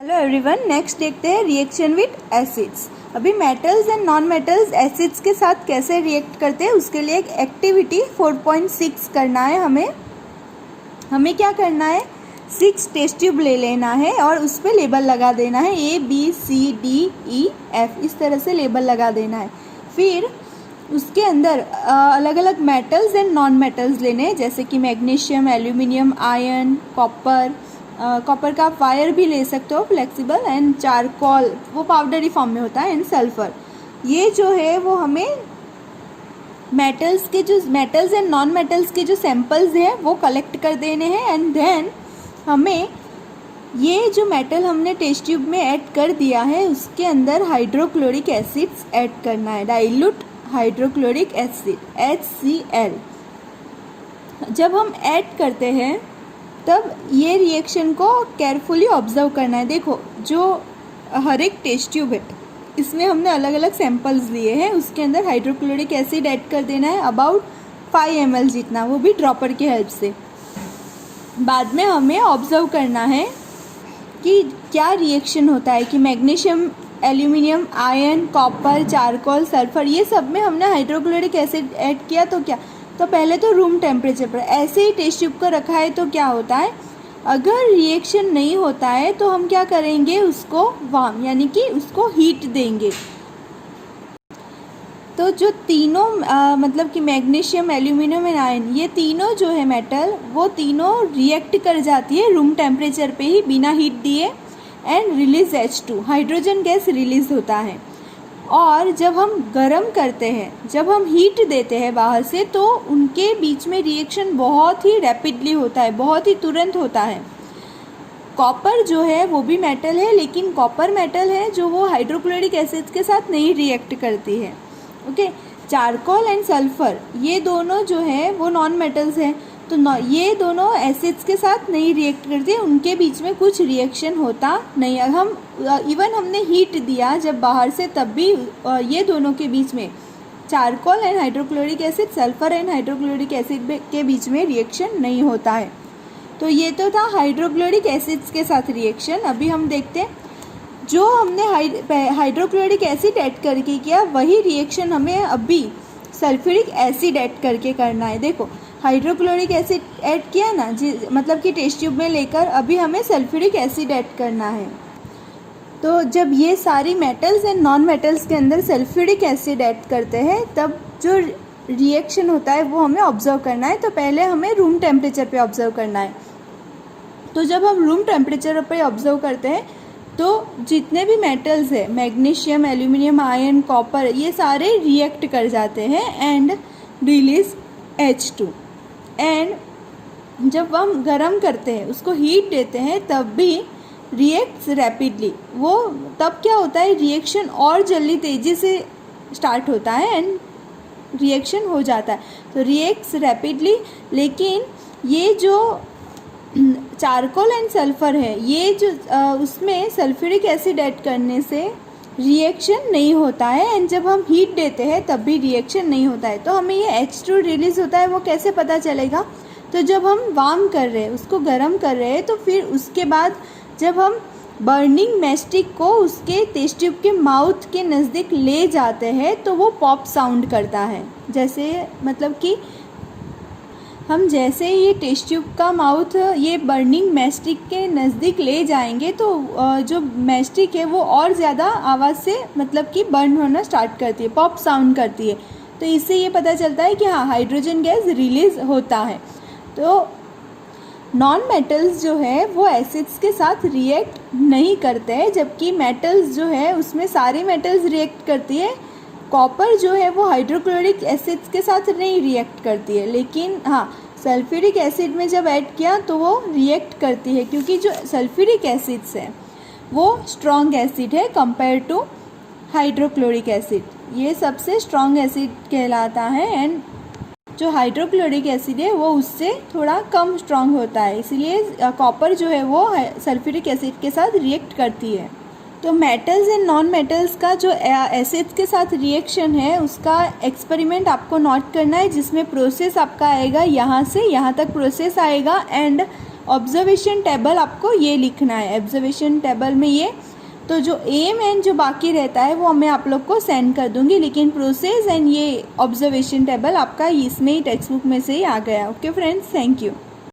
Hello everyone, next देखते हैं reaction with acids. अभी metals and non metals acids के साथ कैसे रिएक्ट करते हैं उसके लिए एक एक्टिविटी 4.6 करना है। हमें क्या करना है, 6 टेस्ट ट्यूब ले लेना है और उस पर लेबल लगा देना है ABCDEF, इस तरह से लेबल लगा देना है। फिर उसके अंदर अलग अलग मेटल्स एंड नॉन मेटल्स लेने हैं, जैसे कि मैग्नीशियम, एल्यूमिनियम, आयरन, कॉपर का आप वायर भी ले सकते हो फ्लेक्सिबल, एंड चारकोल वो पाउडरी फॉर्म में होता है, एंड सल्फर। ये जो है वो हमें मेटल्स एंड नॉन मेटल्स के जो सैंपल्स हैं वो कलेक्ट कर देने हैं। एंड देन हमें ये जो मेटल हमने टेस्ट ट्यूब में ऐड कर दिया है उसके अंदर हाइड्रोक्लोरिक एसिड्स ऐड करना है, डाइल्यूट हाइड्रोक्लोरिक एसिड HCl। जब हम ऐड करते हैं तब ये रिएक्शन को केयरफुली ऑब्जर्व करना है। देखो, जो हर एक टेस्ट ट्यूब है इसमें हमने अलग अलग सैंपल्स लिए हैं, उसके अंदर हाइड्रोक्लोरिक एसिड ऐड कर देना है अबाउट 5 ml जितना, वो भी ड्रॉपर की हेल्प से। बाद में हमें ऑब्जर्व करना है कि क्या रिएक्शन होता है कि magnesium, aluminium, iron, copper, charcoal, sulphur, ये सब में हमने हाइड्रोक्लोरिक एसिड ऐड किया तो क्या, तो पहले तो रूम टेम्परेचर पर ऐसे ही टेस्ट ट्यूब को रखा है तो क्या होता है, अगर रिएक्शन नहीं होता है तो हम क्या करेंगे, उसको वार्म यानी कि उसको हीट देंगे। तो जो तीनों मतलब कि मैग्नीशियम, एल्यूमिनियम एंड आयरन, ये तीनों जो है मेटल, वो तीनों रिएक्ट कर जाती है रूम टेम्परेचर पे ही बिना हीट दिए, and release H2, hydrogen gas release होता है। और जब हम गर्म करते हैं, जब हम हीट देते हैं बाहर से, तो उनके बीच में रिएक्शन बहुत ही रैपिडली होता है, बहुत ही तुरंत होता है। कॉपर जो है वो भी मेटल है, लेकिन कॉपर मेटल है जो वो हाइड्रोक्लोरिक एसिड के साथ नहीं रिएक्ट करती है। ओके, चारकोल एंड सल्फर ये दोनों जो है वो नॉन मेटल्स हैं, तो ये दोनों एसिड्स के साथ नहीं रिएक्ट करते, उनके बीच में कुछ रिएक्शन होता नहीं। हम इवन हमने हीट दिया जब बाहर से, तब भी ये दोनों के बीच में, charcoal and hydrochloric acid, sulphur and hydrochloric acid के बीच में रिएक्शन नहीं होता है। तो ये तो था हाइड्रोक्लोरिक एसिड्स के साथ रिएक्शन। अभी हम देखते हैं जो हमने हाइड्रोक्लोरिक एसिड ऐड करके किया वही रिएक्शन हमें अभी सल्फ्यूरिक एसिड ऐड करके करना है। देखो, हाइड्रोक्लोरिक एसिड ऐड किया ना, मतलब कि टेस्ट ट्यूब में लेकर, अभी हमें सल्फ्यूरिक एसिड ऐड करना है। तो जब ये सारी मेटल्स एंड नॉन मेटल्स के अंदर सल्फ्यूरिक एसिड ऐड करते हैं तब जो रिएक्शन होता है वो हमें ऑब्जर्व करना है। तो पहले हमें रूम टेम्परेचर पे ऑब्जर्व करना है। तो जब हम रूम टेम्परेचर पे ऑब्जर्व करते हैं तो जितने भी मेटल्स है, मैग्नीशियम, एल्यूमिनियम, आयरन, कॉपर, ये सारे रिएक्ट कर जाते हैं एंड रिलीज H2। एंड जब हम गर्म करते हैं, उसको हीट देते हैं, तब भी रिएक्ट्स रैपिडली। वो तब क्या होता है, रिएक्शन और जल्दी तेज़ी से स्टार्ट होता है एंड रिएक्शन हो जाता है, तो रिएक्ट्स रैपिडली। लेकिन ये जो चारकोल एंड सल्फर है, ये जो उसमें सल्फ्यूरिक एसिड ऐड करने से रिएक्शन नहीं होता है, एंड जब हम हीट देते हैं तब भी रिएक्शन नहीं होता है। तो हमें ये H2 रिलीज होता है, वो कैसे पता चलेगा, तो जब हम वार्म कर रहे हैं, उसको गर्म कर रहे हैं, तो फिर उसके बाद जब हम बर्निंग मैस्टिक को उसके टेस्ट ट्यूब के माउथ के नज़दीक ले जाते हैं तो वो पॉप साउंड करता है। जैसे मतलब कि हम जैसे ही ये टेस्ट ट्यूब का माउथ ये बर्निंग मैस्टिक के नज़दीक ले जाएंगे तो जो मैस्टिक है वो और ज़्यादा आवाज़ से मतलब कि बर्न होना स्टार्ट करती है, पॉप साउंड करती है। तो इससे ये पता चलता है कि हाँ, हाइड्रोजन गैस रिलीज होता है। तो नॉन मेटल्स जो है वो एसिड्स के साथ रिएक्ट नहीं करते हैं, जबकि मेटल्स जो है उसमें सारी मेटल्स रिएक्ट करती है। कॉपर जो है वो हाइड्रोक्लोरिक एसिड्स के साथ नहीं रिएक्ट करती है, लेकिन हाँ, सल्फ्यूरिक एसिड में जब ऐड किया तो वो रिएक्ट करती है, क्योंकि जो सल्फ्यूरिक एसिड्स है वो स्ट्रॉन्ग एसिड है कंपेयर टू हाइड्रोक्लोरिक एसिड। ये सबसे स्ट्रॉन्ग एसिड कहलाता है, एंड जो हाइड्रोक्लोरिक एसिड है वो उससे थोड़ा कम स्ट्रॉन्ग होता है, इसलिए कॉपर जो है वो सल्फ्यूरिक एसिड के साथ रिएक्ट करती है। तो मेटल्स एंड नॉन मेटल्स का जो एसिड्स के साथ रिएक्शन है उसका एक्सपेरिमेंट आपको नोट करना है, जिसमें प्रोसेस आपका आएगा, यहाँ से यहाँ तक प्रोसेस आएगा, एंड ऑब्जर्वेशन टेबल आपको ये लिखना है, ऑब्जर्वेशन टेबल में ये, तो जो एम एंड जो बाकी रहता है वो मैं आप लोग को सेंड कर दूंगी, लेकिन प्रोसेस एंड ये ऑब्जर्वेशन टेबल आपका इसमें ही टेक्स्ट बुक में से ही आ गया। Okay friends, thank you.